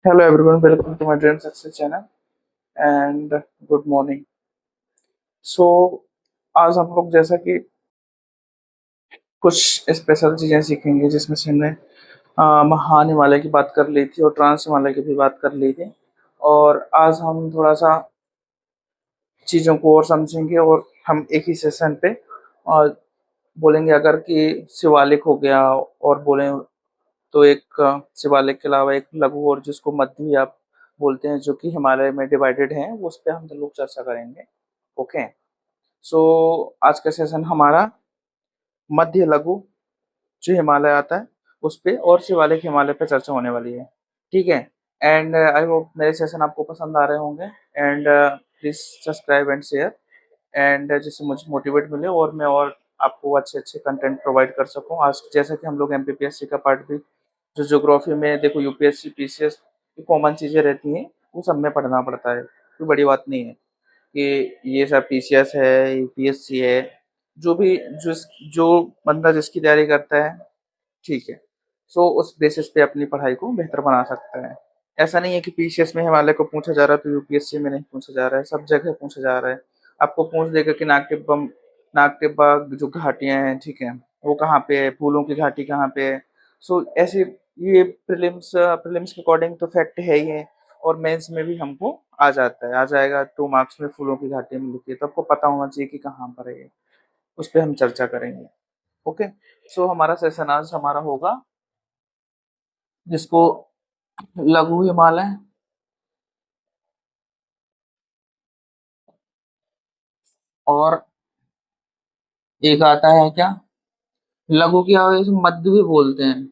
Hello everyone, welcome to my Dream Success channel and good morning. So आज हम लोग जैसा कि कुछ स्पेशल चीज़ें सीखेंगे जिसमें से हमने महान हिमालय की बात कर ली थी और ट्रांस हिमालय की भी बात कर ली थी। और आज हम थोड़ा सा चीज़ों को और समझेंगे और हम एक ही सेशन पे और बोलेंगे अगर कि शिवालिक हो गया और बोलें तो एक शिवालिक के अलावा एक लघु और जिसको मध्य भी आप बोलते हैं जो कि हिमालय में डिवाइडेड है उस पर हम लोग चर्चा करेंगे। ओके। सो आज का सेशन हमारा मध्य लघु जो हिमालय आता है उस पे और शिवालिक हिमालय पे चर्चा होने वाली है। ठीक है। एंड आई होप मेरे सेशन आपको पसंद आ रहे होंगे and please subscribe and share and जिससे मुझे मोटिवेट मिले और मैं और आपको अच्छे अच्छे कंटेंट प्रोवाइड कर सकूं। आज जैसा कि हम लोग एमपीपीएससी का पार्ट भी जो ज्योग्राफी में देखो यूपीएससी पीसीएस की कॉमन चीज़ें रहती हैं वो सब में पढ़ना पड़ता है, कोई बड़ी बात नहीं है कि ये सब पीसीएस है यूपीएससी है। जो भी जो बंदा जिसकी तैयारी करता है, ठीक है, सो उस बेसिस पे अपनी पढ़ाई को बेहतर बना सकता है। ऐसा नहीं है कि पीसीएस में हिमालय को पूछा जा रहा है तो यूपीएससी में नहीं पूछा जा रहा है, सब जगह पूछा जा रहा है। आपको पूछ देगा कि नागटिब्बा जो घाटियां हैं, ठीक है, वो कहाँ पे है, फूलों की घाटी कहाँ पे है। सो ऐसे ये प्रीलिम्स प्रीलिम्स के अकॉर्डिंग तो फैक्ट है ही है और मेंस में भी हमको आ जाता है, आ जाएगा 2 मार्क्स में फूलों की घाटी में लिखी है तो आपको पता होना चाहिए कि कहाँ पर है ये। उस पर हम चर्चा करेंगे। ओके। सो हमारा सेशन आज हमारा होगा जिसको लघु हिमालय और एक आता है क्या, लघु क्या है, इसको मध्य भी बोलते हैं,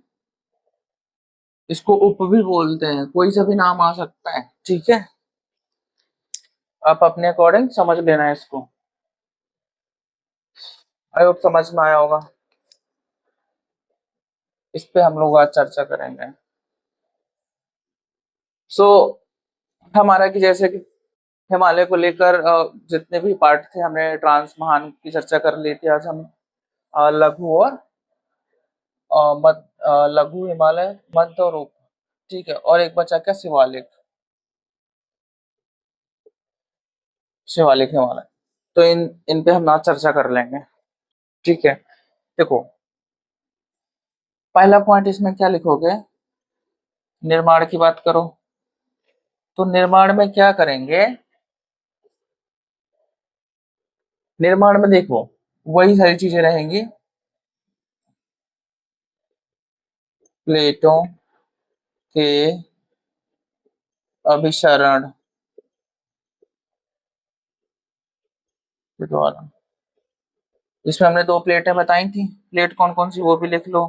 इसको उप भी बोलते हैं, कोई सा भी नाम आ सकता है। ठीक है, आप अपने अकॉर्डिंग समझ लेना है इसको। आई होप समझ में आया होगा। इस पे हम लोग आज चर्चा करेंगे। सो हमारा कि जैसे कि हिमालय को लेकर जितने भी पार्ट थे हमने ट्रांस महान की चर्चा कर ली थी। आज हम लघु और लघु हिमालय, मध्य और उप, ठीक है, और एक बचा क्या, शिवालिक। शिवालिक हिमालय, तो इन इन पे हम आज चर्चा कर लेंगे। ठीक है। देखो, पहला पॉइंट इसमें क्या लिखोगे, निर्माण की बात करो तो निर्माण में क्या करेंगे। निर्माण में देखो वही सारी चीजें रहेंगी, प्लेटों के अभिसरण के द्वारा। इसमें हमने 2 प्लेटें बताई थी, प्लेट कौन कौन सी वो भी लिख लो।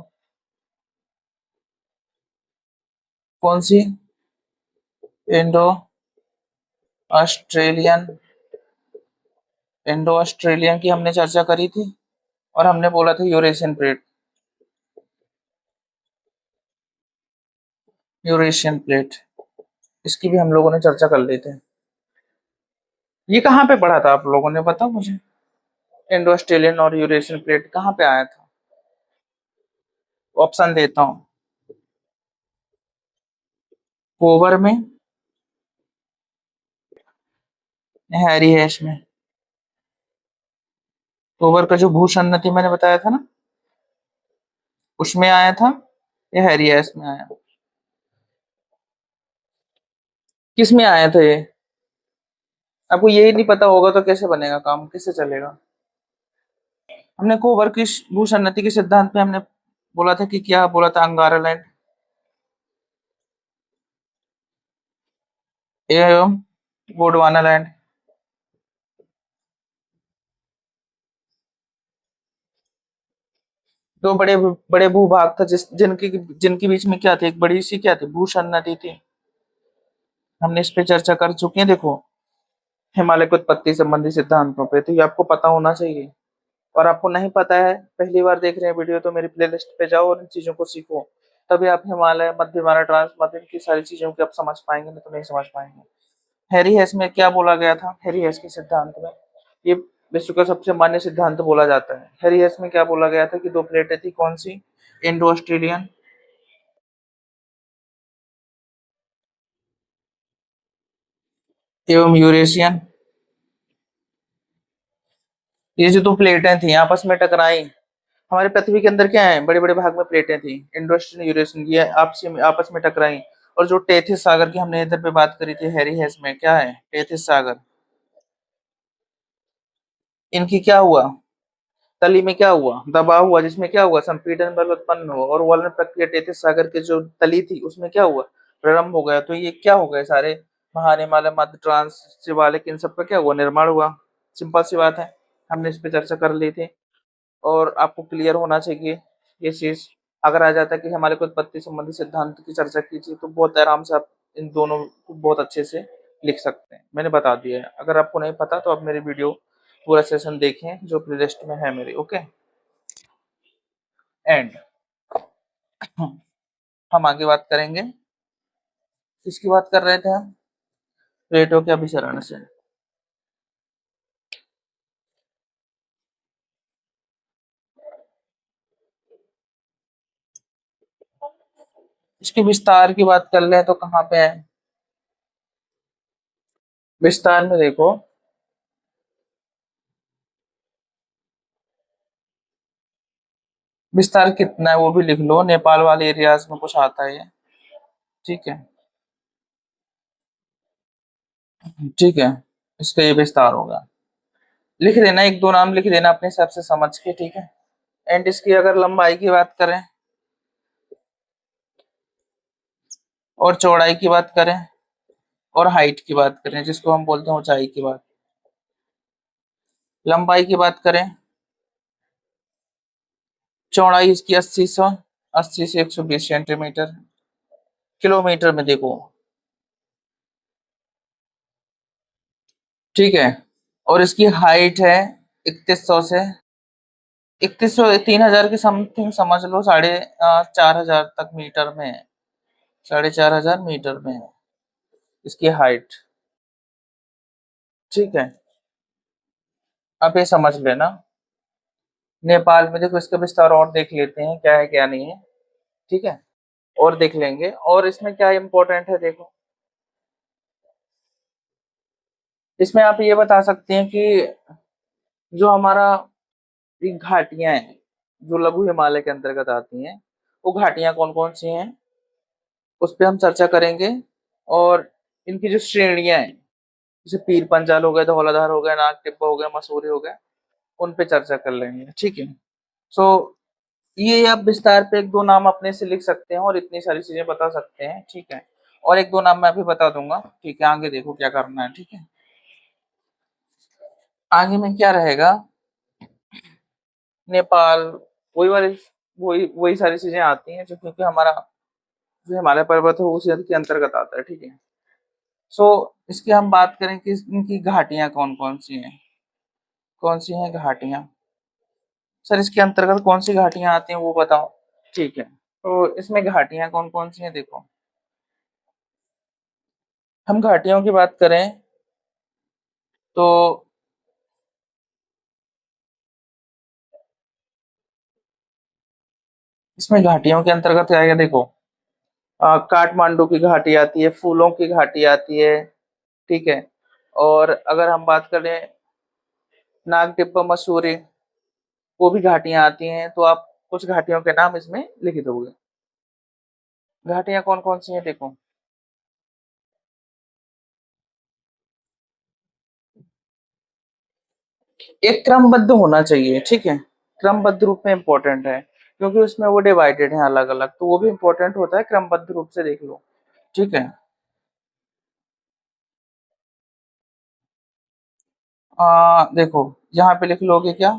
कौन सी, इंडो ऑस्ट्रेलियन, इंडो ऑस्ट्रेलियन की हमने चर्चा करी थी और हमने बोला था यूरेशियन प्लेट, यूरेशियन प्लेट, इसकी भी हम लोगों ने चर्चा कर ली थी। ये कहाँ पे पढ़ा था आप लोगों ने, बताओ मुझे। इंडो ऑस्ट्रेलियन और यूरेशियन प्लेट कहाँ पे आया था। ऑप्शन देता हूँ, कोवर में, हैरी हैश में। कोवर का जो भूसन्नति मैंने बताया था ना, उसमें आया था या हैरी हैश में आया, किस में आया था ये। आपको यही नहीं पता होगा तो कैसे बनेगा काम, कैसे चलेगा। हमने कोवर की भूसन्नति के सिद्धांत में हमने बोला था कि क्या बोला था, अंगारा लैंड एवं गोंडवाना लैंड। दो बड़े बड़े भूभाग था जिस जिनके जिनके बीच में क्या थी, एक बड़ी सी क्या थी, भूसन्नति थी। हमने इस पे चर्चा कर चुके हैं। देखो, हिमालय की उत्पत्ति संबंधी सिद्धांतों पे तो ये आपको पता होना चाहिए। और आपको नहीं पता है, पहली बार देख रहे हैं वीडियो, तो मेरी प्लेलिस्ट पे जाओ और इन चीजों को सीखो, तभी आप हिमालय, मध्य हिमालय, ट्रांस मध्य की सारी चीजों की आप समझ पाएंगे, नहीं तो नहीं समझ पाएंगे। हैरी हेस में क्या बोला गया था, हैरी हेस के सिद्धांत में, ये विश्व का सबसे मान्य सिद्धांत बोला जाता है। हैरी हेस में क्या बोला गया था कि 2 प्लेटें थी, कौन सी, इंडो ऑस्ट्रेलियन एवं यूरेशियन। ये जो दो प्लेटें थी आपस में टकराई, हमारे पृथ्वी के अंदर क्या है, बड़े बड़े भाग में प्लेटें थी, इंडोस्टीन यूरेशियन, ये आपस में टकराई। और जो टेथिस सागर की हमने इधर पे बात करी थी हैरी हेस में, क्या है टेथिस सागर, इनकी क्या हुआ, तली में क्या हुआ, दबाव हुआ, जिसमें क्या हुआ, संपीड़न बल उत्पन्न हुआ, और वलन प्रक्रिया टेथिस सागर की जो तली थी उसमें क्या हुआ, प्रारंभ हो गया। तो ये क्या हो गए सारे, महाहिमालय, मध्य ट्रांस, शिवालिक, इन सब का क्या हुआ, निर्माण हुआ। सिंपल सी बात है, हमने इस पे चर्चा कर ली थी। और आपको क्लियर होना चाहिए ये चीज। अगर आ जाता है कि हमारे को उत्पत्ति संबंधी सिद्धांत की चर्चा कीजिए, तो बहुत आराम से आप इन दोनों को बहुत अच्छे से लिख सकते हैं। मैंने बता दिया है, अगर आपको नहीं पता तो आप मेरी वीडियो पूरा सेशन देखें जो प्लेलिस्ट में है मेरी। ओके, एंड हम आगे बात करेंगे, किसकी बात कर रहे थे हम, प्लेटो के अभिसरण से। इसके विस्तार की बात कर ले तो कहाँ पे है, विस्तार में देखो, विस्तार कितना है वो भी लिख लो, नेपाल वाले एरियाज में कुछ आता है ये। ठीक है, ठीक है, इसका ये विस्तार होगा। लिख देना, एक दो नाम लिख देना अपने हिसाब से समझ के, ठीक है। एंड इसकी अगर लंबाई की बात करें और चौड़ाई की बात करें और हाइट की बात करें, जिसको हम बोलते हैं ऊंचाई की बात, लंबाई की बात करें, चौड़ाई इसकी 80 से 120 सेंटीमीटर, किलोमीटर में देखो, ठीक है। और इसकी हाइट है 3100 3000 के समथिंग समझ लो, 4500 तक मीटर में है, 4500 मीटर में है इसकी हाइट। ठीक है, अब ये समझ लेना। नेपाल में देखो, इसका विस्तार और देख लेते हैं क्या है क्या नहीं है, ठीक है, और देख लेंगे। और इसमें क्या इंपॉर्टेंट है देखो, इसमें आप ये बता सकते हैं कि जो हमारा ये घाटियां हैं जो लघु हिमालय के अंतर्गत आती हैं, वो घाटियां कौन कौन सी हैं उस पर हम चर्चा करेंगे। और इनकी जो श्रेणियां हैं, जैसे पीर पंजाल हो गए, धौलाधार हो गया, नाग टिब्बा हो गया, मसूरी हो गया, उन पे चर्चा कर लेंगे, ठीक है। सो ये आप विस्तार पे एक दो नाम अपने से लिख सकते हैं और इतनी सारी चीजें बता सकते हैं, ठीक है। और एक दो नाम मैं भी बता दूंगा, ठीक है, आगे देखो क्या करना है, ठीक है। आगे में क्या रहेगा, नेपाल, वही वाली, वही वही सारी चीजें आती हैं जो, क्योंकि हमारा जो हिमालय पर्वत है वो उसी के अंतर्गत आता है, ठीक है। सो इसकी हम बात करें कि इनकी घाटियां कौन कौन सी हैं, कौन सी हैं घाटियां, सर इसके अंतर्गत कौन सी घाटियां आती हैं वो बताओ, ठीक है। तो इसमें घाटियां कौन कौन सी हैं देखो, हम घाटियों की बात करें तो इसमें घाटियों के अंतर्गत क्या आएगा देखो, काठमांडू की घाटी आती है, फूलों की घाटी आती है, ठीक है। और अगर हम बात करें नाग टिब्बा मसूरी, वो भी घाटियां आती हैं। तो आप कुछ घाटियों के नाम इसमें लिख दोगे, घाटियां कौन कौन सी हैं देखो। एक क्रमबद्ध होना चाहिए, ठीक है, क्रमबद्ध रूप में इंपॉर्टेंट है, क्योंकि उसमें वो डिवाइडेड है अलग अलग, तो वो भी इंपॉर्टेंट होता है, क्रमबद्ध रूप से देख लो, ठीक है। देखो, यहाँ पे लिख लोगे क्या,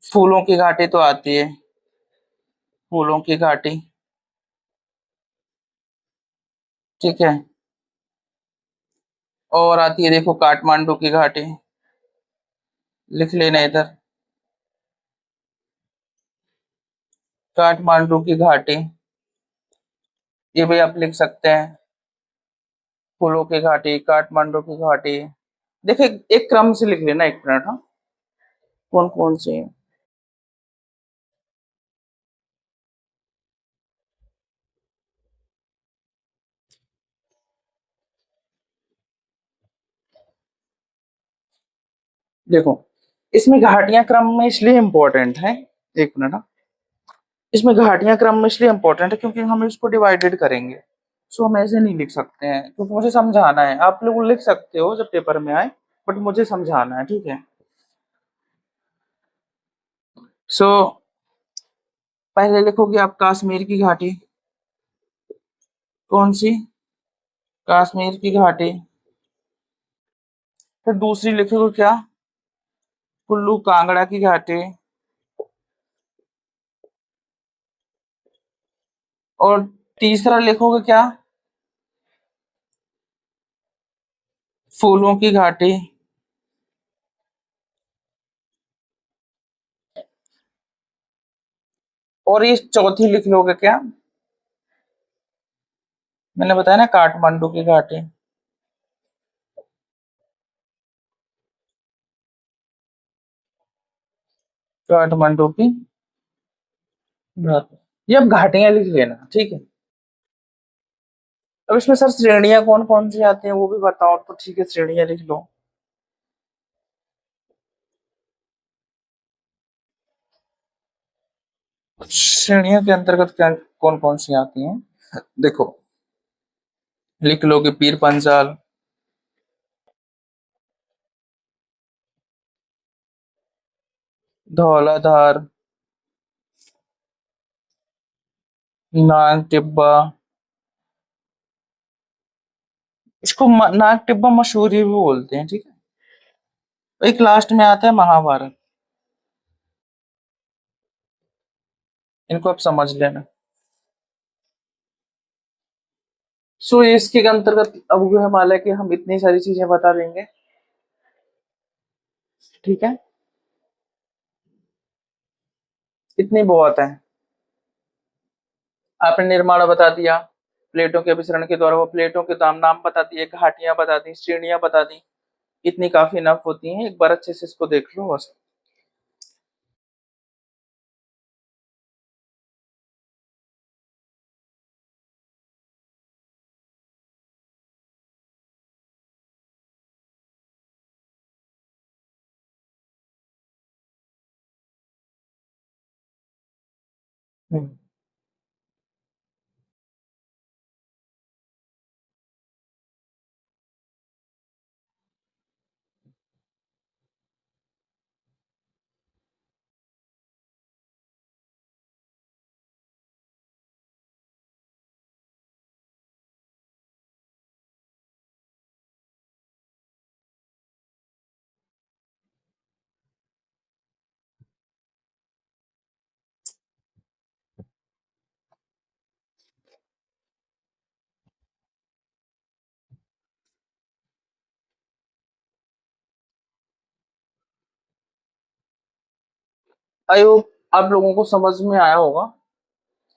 फूलों की घाटी तो आती है, फूलों की घाटी, ठीक है। और आती है देखो काठमांडू की घाटी, लिख लेना इधर, काठमांडू की घाटी, ये भी आप लिख सकते हैं, फूलों की घाटी, काठमांडू की घाटी। देखिए, एक क्रम से लिख लेना, एक मिनट, हाँ, कौन कौन से हैं। देखो, इसमें घाटियां क्रम में इसलिए इम्पोर्टेंट है, एक मिनट, हाँ। इसमें घाटियां क्रम में इसलिए इम्पोर्टेंट है क्योंकि हम इसको डिवाइडेड करेंगे। सो हम ऐसे नहीं लिख सकते हैं क्योंकि मुझे समझाना है। आप लोग लिख सकते हो जब पेपर में आए, बट मुझे समझाना है, ठीक है। सो पहले लिखोगे आप कश्मीर की घाटी। कौन सी? कश्मीर की घाटी। फिर दूसरी लिखोगे क्या? कुल्लू कांगड़ा की घाटी। और तीसरा लिखोगे क्या? फूलों की घाटी। और ये चौथी लिख लोगे क्या? मैंने बताया ना, काठमांडू की घाटी। काठमांडू की घाटी। ये अब घाटियां लिख लेना, ठीक है। अब इसमें सर श्रेणियां कौन कौन सी आती हैं वो भी बताओ तो ठीक है, श्रेणियां लिख लो। श्रेणियों के अंतर्गत क्या कौन कौन सी आती हैं? देखो, लिख लोगे पीर पंजाल, धौलाधार, नाग टिब्बा। इसको नाग टिब्बा मशहूरी भी बोलते हैं, ठीक है। एक लास्ट में आता है महाभारत। इनको आप समझ लेना। सो इसके अंतर्गत अब जो हिमालय के हम इतनी सारी चीजें बता देंगे, ठीक है। इतनी बहुत है। आपने निर्माण बता दिया, प्लेटों के विसरण के द्वारा वो प्लेटों के दाम नाम बता दिए, घाटियां बता दी, श्रेणियां बता दी। इतनी काफी इनफ होती हैं, एक बार अच्छे से इसको देख लो बस। हम्म। आई होप आप लोगों को समझ में आया होगा,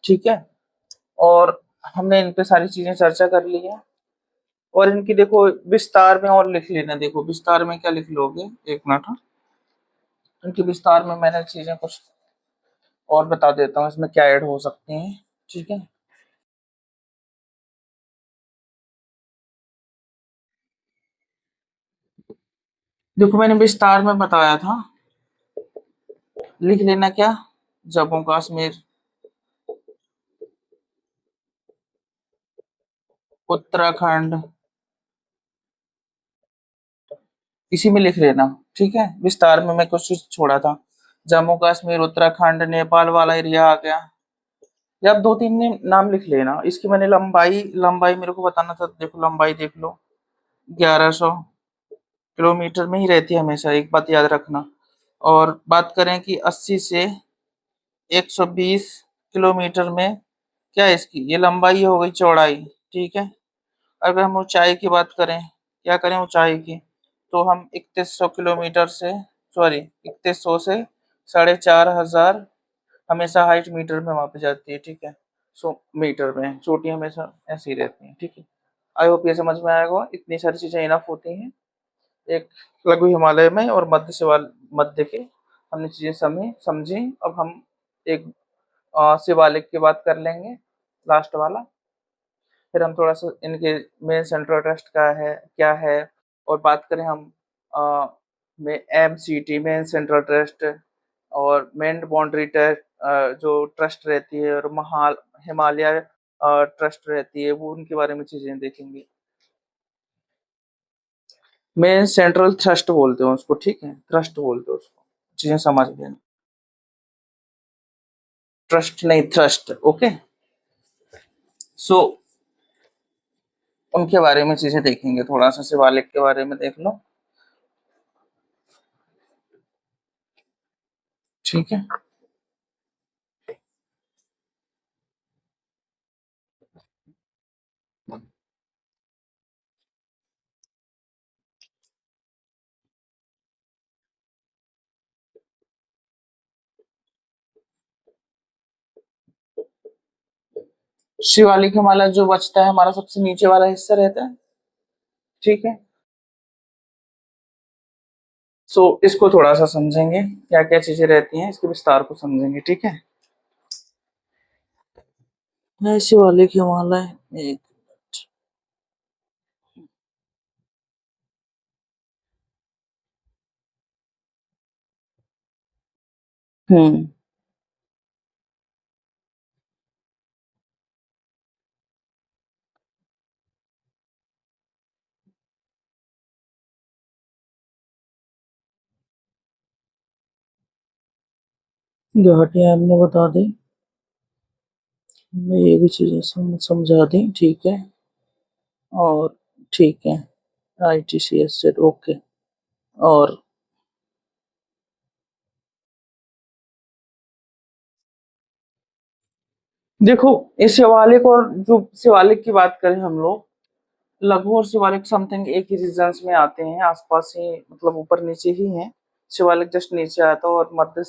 ठीक है। और हमने इन पे सारी चीजें चर्चा कर ली है। और इनकी देखो विस्तार में और लिख लेना। देखो विस्तार में क्या लिख लोगे, एक मिनट, हाँ। इनके विस्तार में मैंने चीजें कुछ और बता देता हूँ, इसमें क्या ऐड हो सकती हैं, ठीक है। देखो मैंने विस्तार में बताया था, लिख लेना क्या? जम्मू कश्मीर, उत्तराखंड, इसी में लिख लेना, ठीक है। विस्तार में मैं कुछ चीज छोड़ा था। जम्मू कश्मीर, उत्तराखंड, नेपाल वाला एरिया आ गया। या आप दो तीन नाम लिख लेना। इसकी मैंने लंबाई लंबाई मेरे को बताना था, देखो लंबाई देख लो, 1100 किलोमीटर में ही रहती है हमेशा, एक बात याद रखना। और बात करें कि 80 से 120 किलोमीटर में क्या है इसकी, ये लंबाई हो गई, चौड़ाई, ठीक है। अगर हम ऊंचाई की बात करें, क्या करें ऊंचाई की, तो हम 3100 किलोमीटर से, सॉरी 3100 से 4500 हमेशा हाइट मीटर में मापी जाती है, ठीक है। सो मीटर में चोटी हमेशा ऐसी ही रहती है, ठीक है। आई होप ये समझ में आएगा। इतनी सारी चीजें इनफ होती हैं एक लघु हिमालय में। और मध्य के हमने चीजें समझी। अब हम एक शिवालिक की बात कर लेंगे, लास्ट वाला। फिर हम थोड़ा सा इनके मेन सेंट्रल ट्रस्ट का है क्या है, और बात करें हम में MCT मेन सेंट्रल ट्रस्ट और मेन बाउंड्री ट्रस्ट जो ट्रस्ट रहती है, और हिमालय ट्रस्ट रहती है, वो उनके बारे में चीजें देखेंगे। मेन सेंट्रल थ्रस्ट बोलते हैं उसको, ठीक है, थ्रस्ट बोलते हैं उसको, चीजें समझ लेना। ट्रस्ट नहीं, थ्रस्ट, ओके। सो उनके बारे में चीजें देखेंगे, थोड़ा सा शिवालिक के बारे में देख लो, ठीक है। शिवालिक हिमालय जो बचता है हमारा सबसे नीचे वाला हिस्सा रहता है, ठीक है। सो इसको थोड़ा सा समझेंगे, क्या क्या चीजें रहती हैं, इसके विस्तार को समझेंगे, ठीक है। शिवालिक हिमालय एक, हम्म, घाटियां हमने बता दी, हमने ये भी चीजें समझा दी, ठीक है। और ठीक है, ITCS सेट, ओके। और देखो, इस शिवालिक और जो शिवालिक की बात करें हम लोग, लघु और शिवालिक समथिंग एक ही रीजन्स में आते हैं, आसपास ही, मतलब ऊपर नीचे ही हैं। शिवालिक जस्ट नीचे आता है, और मध्य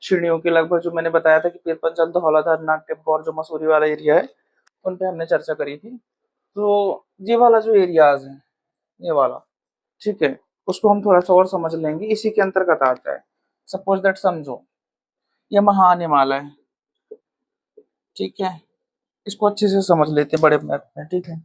श्रेणियों के लगभग, जो मैंने बताया था कि पीर पंचल, धौलाधार, नागटिब्बा और जो मसूरी वाला एरिया है, उन पे हमने चर्चा करी थी। तो ये वाला जो एरियाज है, ये वाला, ठीक है, उसको हम थोड़ा सा और समझ लेंगे, इसी के अंतर्गत आता है। सपोज दैट, समझो ये महान हिमालय है, ठीक है, इसको अच्छे से समझ लेते हैं बड़े मैप में, ठीक है।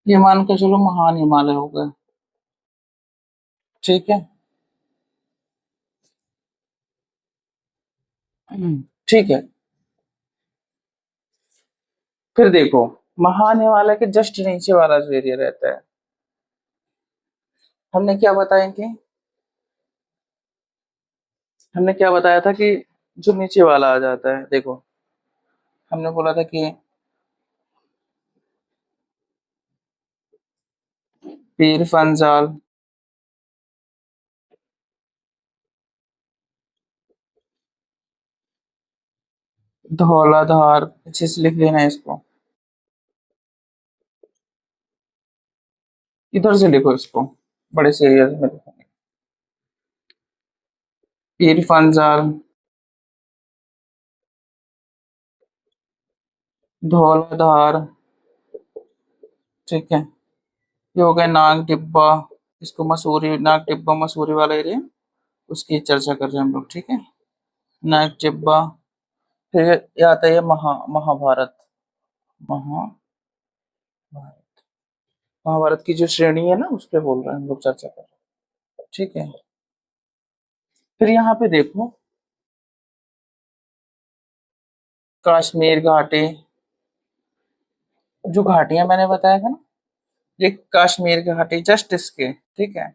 ये मान के चलो महान हिमालय हो गए, ठीक है। ठीक है, फिर देखो, महान हिमालय के जस्ट नीचे वाला जो एरिया रहता है, हमने क्या बताया कि, हमने क्या बताया था कि जो नीचे वाला आ जाता है, देखो, हमने बोला था कि पीर पंजाल, धौलाधार, अच्छे से लिख लेना है इसको, इधर से लिखो इसको, बड़े से एरिया में लिखो। पीर पंजाल, धौलाधार, ठीक है, ये हो गया नाग टिब्बा, इसको मसूरी, नाग टिब्बा मसूरी वाला एरिया, उसकी चर्चा कर रहे हैं हम लोग, ठीक है। नाग टिब्बा, फिर ये आता है महाभारत, महाभारत, महाभारत की जो श्रेणी है ना, उस पे बोल रहे हैं हम लोग, चर्चा कर रहे हैं, ठीक है। फिर यहाँ पे देखो, कश्मीर घाटी, जो घाटियां मैंने बताया था ना, ये कश्मीर घाटी जस्ट इसके, ठीक है,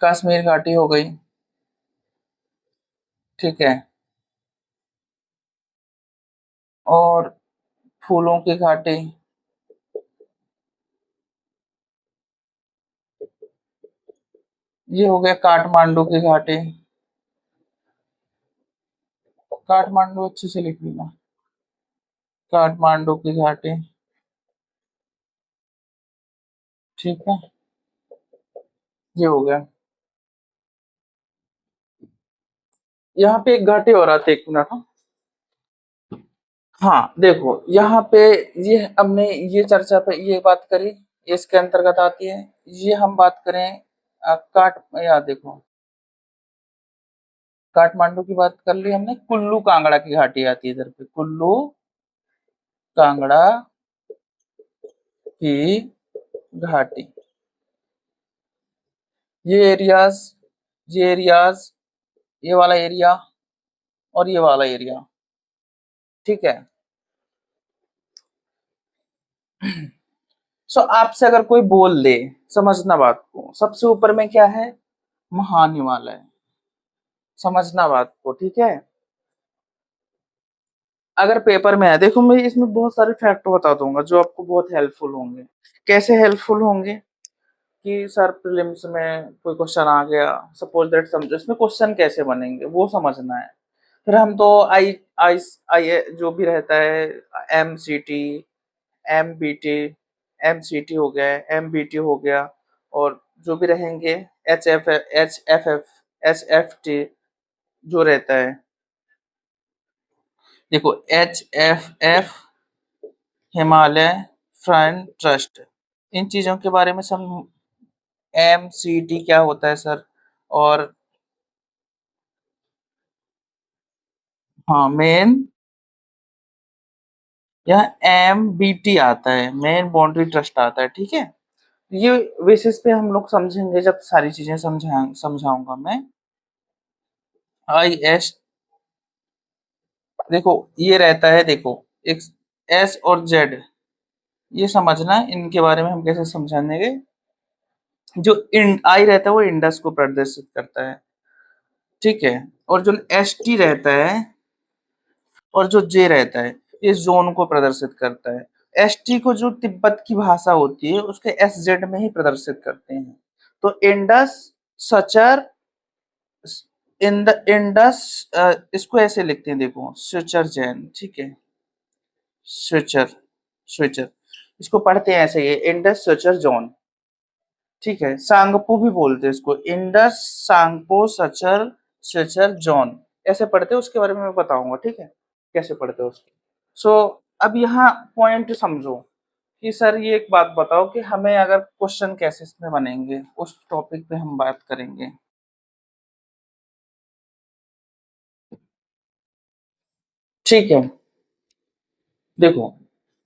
कश्मीर घाटी हो गई, ठीक है। और फूलों की घाटी, ये हो गया काठमांडू की घाटी, काठमांडू अच्छे से लिख लेना, काठमांडू की घाटी, ठीक है, ये हो गया। यहाँ पे एक घाटी और आती है, एक मिनट, हाँ। हाँ देखो यहाँ पे ये हमने ये चर्चा पे ये बात करी, इसके अंतर्गत आती है। ये हम बात करें काठ या देखो काठमांडू की बात कर ली हमने, कुल्लू कांगड़ा की घाटी आती है इधर पे, कुल्लू कांगड़ा की घाटी। ये एरियाज ये एरियाज ये वाला एरिया और ये वाला एरिया, ठीक है। सो आपसे अगर कोई बोल दे, समझना बात को, सबसे ऊपर में क्या है, महान हिमालय, समझना बात को, ठीक है। अगर पेपर में है, देखो मैं इसमें बहुत सारे फैक्ट बता दूंगा जो आपको बहुत हेल्पफुल होंगे। कैसे हेल्पफुल होंगे कि सर प्रीलिम्स में कोई क्वेश्चन आ गया, सपोज दैट, समझो इसमें क्वेश्चन कैसे बनेंगे वो समझना है। फिर हम तो आई आई आई जो भी रहता है, M C T, M B T, M C T हो गया, एम बी टी हो गया, और जो भी रहेंगे एच एफ एफ टी जो रहता है, देखो H F Himalaya front trust, इन चीजों के बारे में सब, एम सी टी क्या होता है सर, और हाँ मेन, यहाँ एम बी टी आता है, मेन बाउंड्री ट्रस्ट आता है, ठीक है। ये बेसिस पे हम लोग समझेंगे जब सारी चीजें समझाऊंगा मैं। आई एस, देखो ये रहता है, देखो एक एस और जेड, ये समझना इनके बारे में हम कैसे समझाएंगे। जो आई रहता है वो इंडस को प्रदर्शित करता है, ठीक है। और जो एस टी रहता है और जो जे रहता है, ये जोन को प्रदर्शित करता है। एस टी को जो तिब्बत की भाषा होती है उसके एस जेड में ही प्रदर्शित करते हैं। तो Indus, Sachar, in the Indus, इसको ऐसे लिखते हैं, देखो स्विचर जैन, ठीक है, स्विचर, स्विचर, इसको पढ़ते हैं ऐसे, ये इंडस स्विचर जोन, ठीक है। सांगपो भी बोलते हैं इसको, Indus Tsangpo suture suture zone, ऐसे पढ़ते हैं, उसके बारे में मैं बताऊंगा, ठीक है, कैसे पढ़ते हैं उसको। सो अब यहाँ पॉइंट समझो कि सर ये एक बात बताओ कि हमें अगर क्वेश्चन कैसे इसमें बनेंगे, उस टॉपिक पे हम बात करेंगे, ठीक है। देखो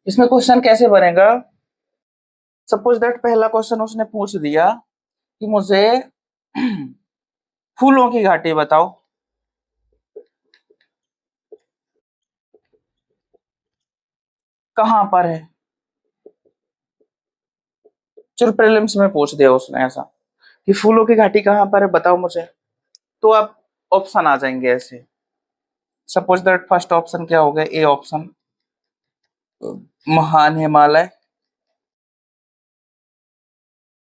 इसमें क्वेश्चन कैसे बनेगा, सपोज दैट पहला क्वेश्चन उसने पूछ दिया कि मुझे फूलों की घाटी बताओ, कहाँ पर है। चलो प्रीलिम्स में पूछ दिया उसने ऐसा कि फूलों की घाटी कहाँ पर है बताओ मुझे, तो आप ऑप्शन आ जाएंगे ऐसे। सपोज दैट फर्स्ट ऑप्शन क्या हो गया, ए ऑप्शन, महान हिमालय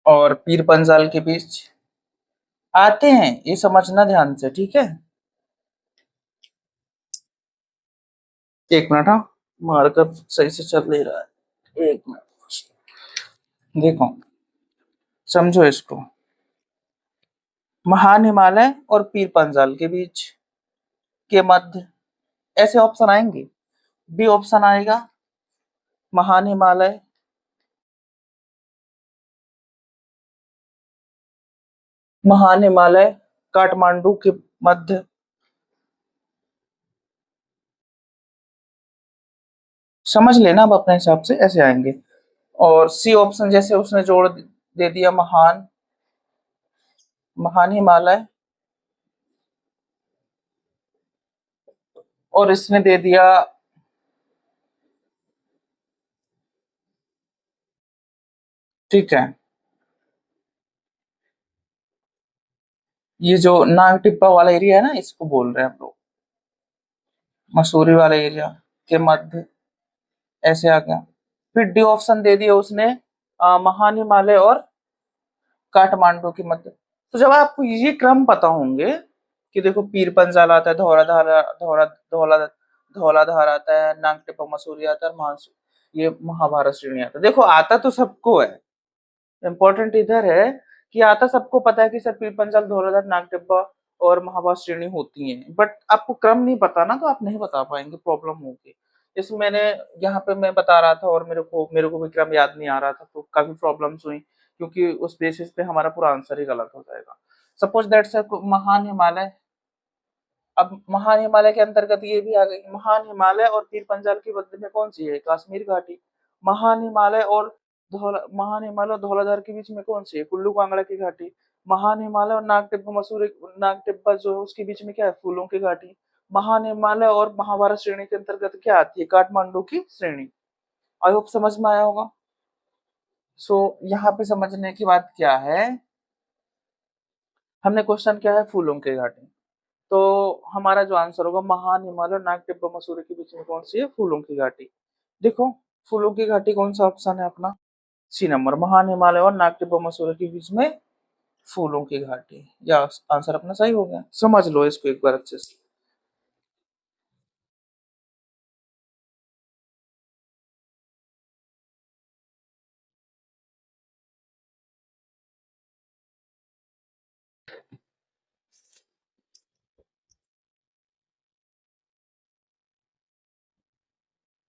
और पीर पंजाल के बीच आते हैं, ये समझना ध्यान से, ठीक है। एक मिनट, हाँ मार्कअप सही से चल नहीं रहा है, एक मिनट, देखो समझो इसको, महान हिमालय और पीर पंजाल के बीच, के मध्य, ऐसे ऑप्शन आएंगे। बी ऑप्शन आएगा महान हिमालय, महान हिमालय काठमांडू के मध्य, समझ लेना अब अपने हिसाब से, ऐसे आएंगे। और सी ऑप्शन जैसे उसने जोड़ दे दिया, महान, महान हिमालय, और इसने दे दिया, ठीक है, ये जो नाग टिब्बा वाला एरिया है ना, इसको बोल रहे हैं हम लोग, मसूरी वाला एरिया के मध्य, ऐसे आ गया। फिर डी ऑप्शन दे दिया उसने, महान हिमालय और काठमांडू के मध्य। तो जब आपको ये क्रम पता होंगे कि देखो पीर पंजाल आता है, धौलाधार आता है, नाग टिब्बा मसूरी आता है, ये महाभारत श्रेणी आता है, देखो आता तो सबको है, इम्पोर्टेंट इधर है कि आता सबको पता है कि सर पीर पंजाल, धौलाधार, नाग टिब्बा और महाभारत श्रेणी होती हैं, बट आपको क्रम नहीं पता ना, तो आप नहीं बता पाएंगे, प्रॉब्लम होगी। इसमें मैंने यहाँ पे मैं बता रहा था और मेरे को भी क्रम याद नहीं आ रहा था, तो काफी प्रॉब्लम्स हुई, क्योंकि उस बेसिस पे हमारा पूरा आंसर ही गलत हो जाएगा। सपोज दैट्स महान हिमालय। अब महान हिमालय के अंतर्गत ये भी आ गई, महान हिमालय और पीर पंजाल की मध्य में कौन सी है? कश्मीर घाटी। महान हिमालय और धौलाधार के बीच में कौन सी है? कुल्लू कांगड़ा की घाटी। महान हिमालय और नाग टिब्बा जो है उसके बीच में क्या है? फूलों की घाटी। महान हिमालय और महाभारत श्रेणी के अंतर्गत क्या आती है? काठमांडू की श्रेणी। आई होप समझ में आया होगा। सो यहाँ पे समझने की बात क्या है, हमने क्वेश्चन क्या है? फूलों की घाटी। तो हमारा जो आंसर होगा, महान हिमालय और नाग टिब्बा मसूरी के बीच में कौन सी है? फूलों की घाटी। देखो, फूलों की घाटी कौन सा ऑप्शन है अपना? सी नंबर, महान हिमालय और नाग टिब्बा मसूरी के बीच में फूलों की घाटी। या आंसर अपना सही हो गया। समझ लो इसको एक बार अच्छे से।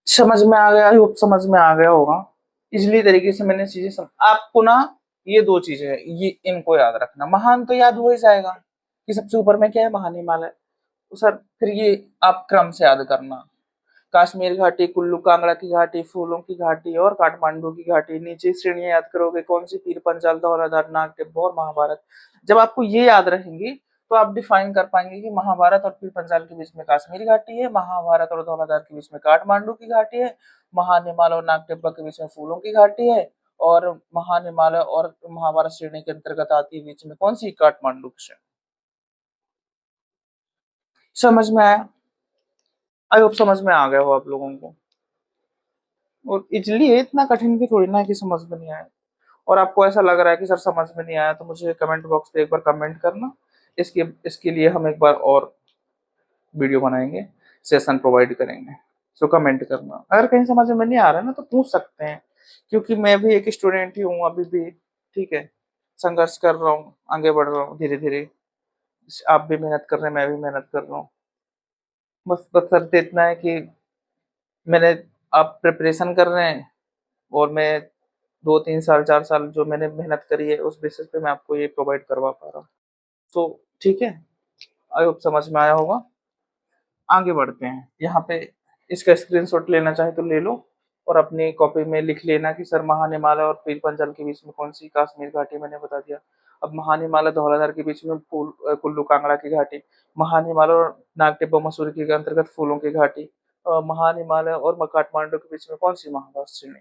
समझ में आ गया? आई होप समझ में आ गया होगा। इजली तरीके से मैंने चीजें आपको ना, ये दो चीजें हैं, ये इनको याद रखना। महान तो याद हो ही जाएगा कि सबसे ऊपर में क्या है? महान हिमालय। तो सर फिर ये आप क्रम से याद करना। कश्मीर घाटी, कुल्लू कांगड़ा की घाटी, फूलों की घाटी और काठमांडू की घाटी। नीचे श्रेणियां याद करोगे कौन सी? पीर पंजाल, धौलाधार, नाग टिब्बा और महाभारत। जब आपको ये याद रहेंगी तो आप डिफाइन कर पाएंगे कि महाभारत और पीर पंजाल के बीच में कश्मीर घाटी है, महाभारत और धौलाधार के बीच में काठमांडू की घाटी है, महान हिमालय और नाग टिब्बा के बीच में फूलों की घाटी है, और महान हिमालय और महाभारत श्रेणी के अंतर्गत आती है बीच में कौन सी? काठमांडू की श्रेणी। समझ में आया? आई होप समझ में आ गया हो आप लोगों को। और इजली है, इतना कठिन भी थोड़ी ना है कि समझ में नहीं आया। और आपको ऐसा लग रहा है कि सर समझ में नहीं आया, तो मुझे कमेंट बॉक्स पे एक बार कमेंट करना। इसके इसके लिए हम एक बार और वीडियो बनाएंगे, सेशन प्रोवाइड करेंगे। सो कमेंट करना, अगर कहीं समझ में नहीं आ रहा है ना तो पूछ सकते हैं, क्योंकि मैं भी एक स्टूडेंट ही हूँ अभी भी। ठीक है, संघर्ष कर रहा हूँ, आगे बढ़ रहा हूँ धीरे धीरे। आप भी मेहनत कर रहे हैं, मैं भी मेहनत कर रहा हूँ। बस शर्त इतना है कि मैंने आप प्रिपरेशन कर रहे हैं, और मैं 2 3 साल 4 साल जो मैंने मेहनत करी है उस बेसिस पे मैं आपको ये प्रोवाइड करवा पा रहा हूँ। तो ठीक है, आई होप समझ में आया होगा। आगे बढ़ते हैं। यहाँ पे इसका स्क्रीनशॉट लेना चाहे तो ले लो, और अपनी कॉपी में लिख लेना कि सर महान हिमालय और पीर पंजाल के बीच में कौन सी? कश्मीर घाटी मैंने बता दिया। अब महान हिमालय धौलाधार के बीच में कुल्लू कांगड़ा की घाटी। महान हिमालय और नाग टिब्बा मसूरी के अंतर्गत फूलों की घाटी। महान हिमालय और काठमांडू के बीच में कौन सी? महाभारत श्रेणी।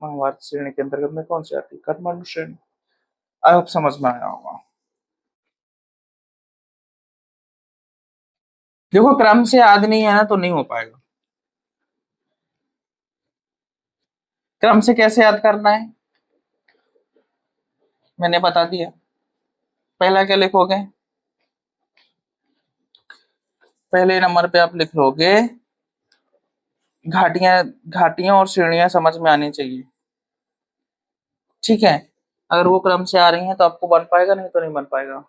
महाभारत श्रेणी के अंतर्गत में कौन सी आती है? काठमांडू श्रेणी। आई होप समझ में आया होगा। देखो, क्रम से याद नहीं है ना तो नहीं हो पाएगा। क्रम से कैसे याद करना है मैंने बता दिया। पहला क्या लिखोगे? पहले नंबर पे आप लिख लोगे घाटियां। घाटियां और श्रेणियां समझ में आनी चाहिए। ठीक है, अगर वो क्रम से आ रही हैं तो आपको बन पाएगा, नहीं तो नहीं बन पाएगा।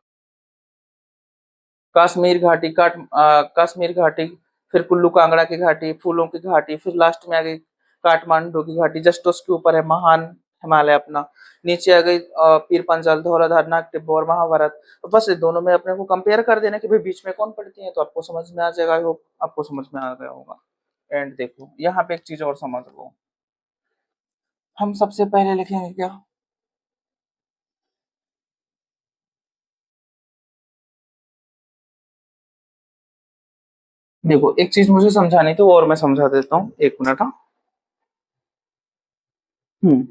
कश्मीर घाटी, फिर कुल्लू कांगड़ा की घाटी, फूलों की घाटी, फिर लास्ट में आ गई काठमांडू की घाटी। जस्ट उसके ऊपर है महान हिमालय अपना। नीचे आ गई पीर पंजाल, धौलाधार, नाग टिब्बा और महाभारत। तो बस ये दोनों में अपने को कंपेयर कर देना कि भाई बीच में कौन पड़ती है, तो आपको समझ में आ जाएगा। आई होप आपको समझ में आ गया होगा। एंड देखो यहाँ पे एक चीज और समझ लो, हम सबसे पहले लिखेंगे क्या? देखो, एक चीज मुझे समझानी थी और मैं समझा देता हूँ, 1 मिनट। हाँ। हम्म।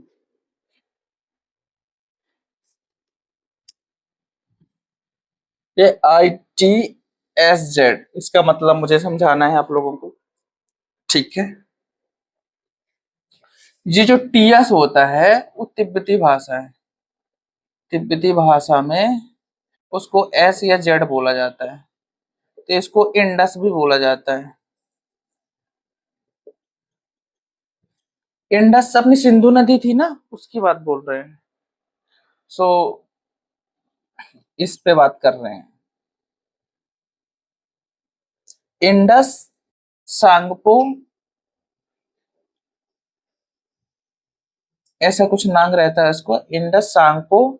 ये ITSZ, इसका मतलब मुझे समझाना है आप लोगों को। ठीक है, ये जो टीएस होता है वो तिब्बती भाषा है। तिब्बती भाषा में उसको एस या जेड बोला जाता है, तो इसको इंडस भी बोला जाता है। इंडस अपनी सिंधु नदी थी ना, उसकी बात बोल रहे हैं। सो इस पे बात कर रहे हैं। इंडस, सांगपो, ऐसा कुछ नाम रहता है इसको, इंडस सांगपो।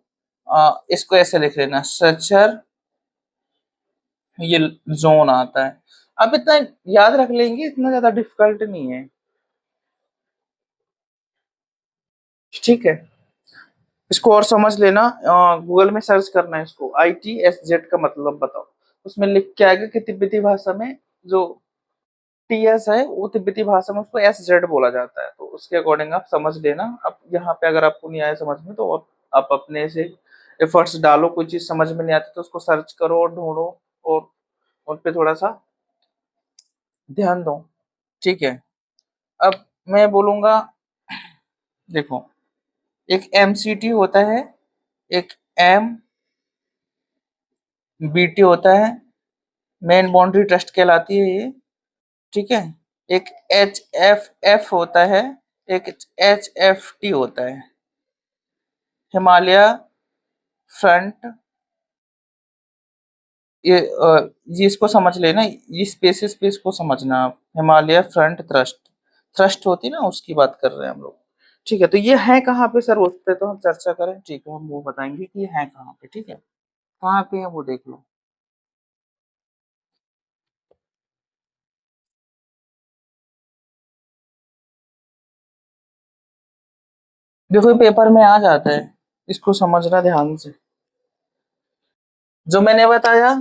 इसको ऐसे लिख लेना, सचर, ये जोन आता है। अब इतना याद रख लेंगे, इतना ज्यादा डिफिकल्ट नहीं है, ठीक है। इसको और समझ लेना, गूगल में सर्च करना है इसको, ITSZ का मतलब बताओ। उसमें लिख के आएगा कि तिब्बती भाषा में जो TS है वो तिब्बती भाषा में उसको SZ बोला जाता है, तो उसके अकॉर्डिंग आप समझ लेना। अब यहाँ पे अगर आपको नहीं आया समझ में तो आप अपने से एफर्ट्स डालो, कोई चीज समझ में नहीं आती तो उसको सर्च करो और ढूंढो और उन पे थोड़ा सा ध्यान दो, ठीक है। अब मैं बोलूंगा, देखो, एक MCT होता है, एक MBT होता है, मेन बाउंड्री ट्रस्ट कहलाती है ये, ठीक है। एक HFF होता है, एक HFT होता है, हिमालय फ्रंट। ये इसको समझ लेना, ये स्पेसिस पे इसको समझना आप, हिमालय फ्रंट थ्रस्ट, थ्रस्ट होती है ना उसकी बात कर रहे हैं हम लोग, ठीक है। तो ये है कहाँ पे सर, उस पे तो हम चर्चा करें, ठीक है, हम वो बताएंगे कि ये है कहाँ पे, ठीक है। कहाँ पे है वो देख लो। देखो ये पेपर में आ जाता है, इसको समझना ध्यान से। जो मैंने बताया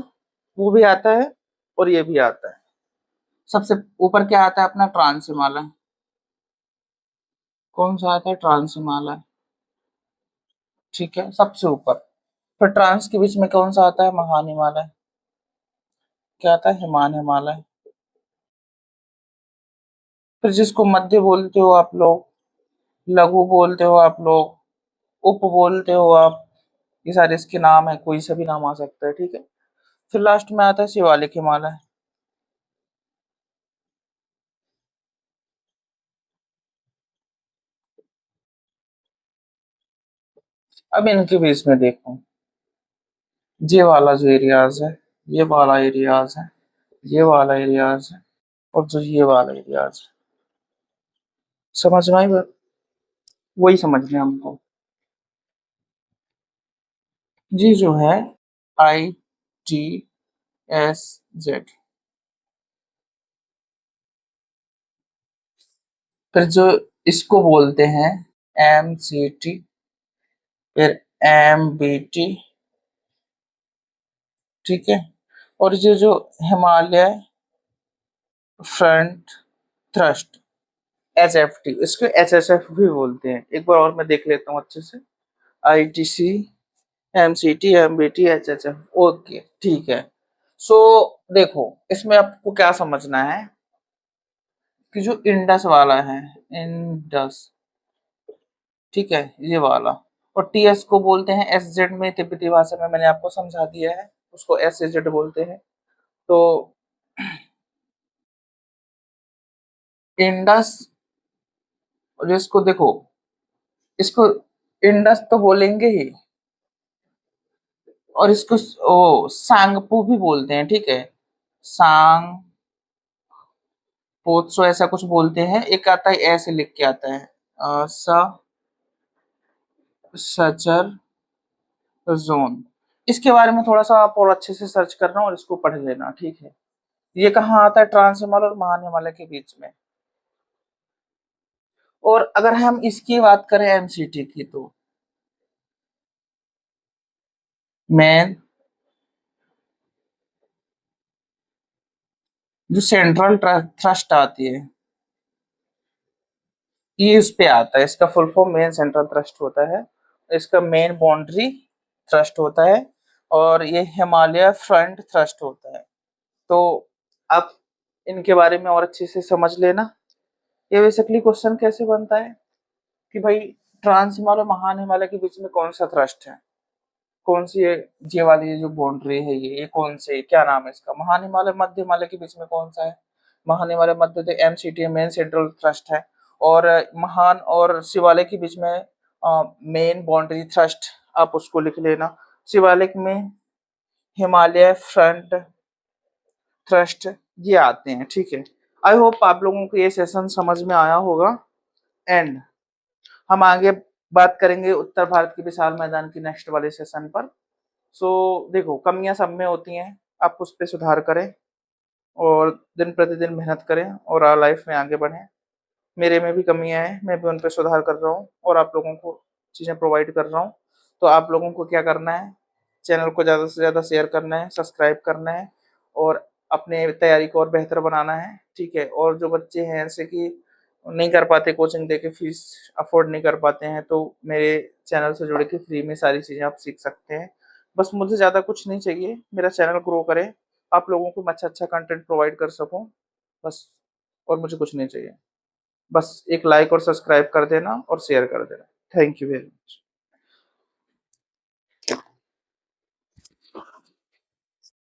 वो भी आता है और ये भी आता है। सबसे ऊपर क्या आता है अपना, ट्रांस हिमालय। कौन सा आता है, ट्रांस हिमालय, ठीक है, सबसे ऊपर। फिर ट्रांस के बीच में कौन सा आता है, महान हिमालय। क्या आता है, हिमान हिमालय। फिर जिसको मध्य बोलते हो आप लोग, लघु बोलते हो आप लोग, उप बोलते हो आप, ये सारे इसके नाम है, कोई सा भी नाम आ सकता है, ठीक है। फिर लास्ट में आता है शिवालिक हिमालय। अब इनके बीच में देखो, ये वाला जो एरियाज है, ये वाला एरियाज है, ये वाला एरियाज है, और जो ये वाला एरियाज है, समझ में आई बात? वही समझना है हमको। जी जो है ITSZ। फिर जो इसको बोलते हैं MCT, फिर MBT, ठीक है। और ये जो हिमालय फ्रंट थ्रस्ट, HFT, इसको HSF भी बोलते हैं। एक बार और मैं देख लेता हूँ अच्छे से, ITC, MCT, MBT, HHF, okay, ठीक है। सो देखो इसमें आपको क्या समझना है कि जो इंडस वाला है, इंडस, ठीक है, ये वाला, और TS को बोलते हैं SZ में, तिब्बती भाषा में मैंने आपको समझा दिया है, उसको SZ बोलते हैं। तो इंडस, और इसको देखो, इसको इंडस तो बोलेंगे ही, और इसको ओ सांगपो भी बोलते हैं, ठीक है, सांग पोत्सो ऐसा कुछ बोलते हैं। एक आता है ऐसे लिख के आता है, स सचर जोन। इसके बारे में थोड़ा सा आप और अच्छे से सर्च करना और इसको पढ़ लेना, ठीक है। ये कहाँ आता है, ट्रांस हिमालय और महान हिमालय के बीच में। और अगर हम इसकी बात करें MCT की, तो मेन जो सेंट्रल थ्रस्ट आती है, ये उस पे आता है, इसका full form main central thrust होता है, इसका मेन बाउंड्री थ्रस्ट होता है, और ये हिमालय फ्रंट थ्रस्ट होता है। तो आप इनके बारे में और अच्छे से समझ लेना। ये बेसिकली क्वेश्चन कैसे बनता है कि भाई ट्रांस हिमालय महान हिमालय के बीच में कौन सा थ्रस्ट है, कौन सी ये वाली जो बाउंड्री है, ये कौन से, क्या नाम है इसका, महान हिमालय मध्य हिमालय के बीच में कौन सा है, महान हिमालय मध्य, तो MCT मेन सेंट्रल थ्रस्ट है, और महान और शिवालय के बीच में मेन बाउंड्री थ्रस्ट, आप उसको लिख लेना। शिवालिक में हिमालय फ्रंट थ्रस्ट, ये आते हैं, ठीक है। आई होप आप लोगों को ये सेशन समझ में आया होगा। एंड हम आगे बात करेंगे उत्तर भारत के विशाल मैदान की नेक्स्ट वाले सेशन पर। सो देखो, कमियाँ सब में होती हैं, आप उस पे सुधार करें और दिन प्रतिदिन मेहनत करें और लाइफ में आगे बढ़ें। मेरे में भी कमियाँ हैं, मैं भी उन पे सुधार कर रहा हूँ और आप लोगों को चीज़ें प्रोवाइड कर रहा हूँ। तो आप लोगों को क्या करना है, चैनल को ज़्यादा से ज़्यादा शेयर करना है, सब्सक्राइब करना है और अपने तैयारी को और बेहतर बनाना है, ठीक है? और जो बच्चे हैं ऐसे कि नहीं कर पाते, कोचिंग देके फीस अफ़ोर्ड नहीं कर पाते हैं, तो मेरे चैनल से जुड़ के फ्री में सारी चीज़ें आप सीख सकते हैं। बस मुझे ज़्यादा कुछ नहीं चाहिए, मेरा चैनल ग्रो करे, आप लोगों को मैं अच्छा-अच्छा कंटेंट प्रोवाइड कर सकूँ, बस, और मुझे कुछ नहीं चाहिए। बस एक लाइक और सब्सक्राइब कर देना और शेयर कर देना। Thank you very much.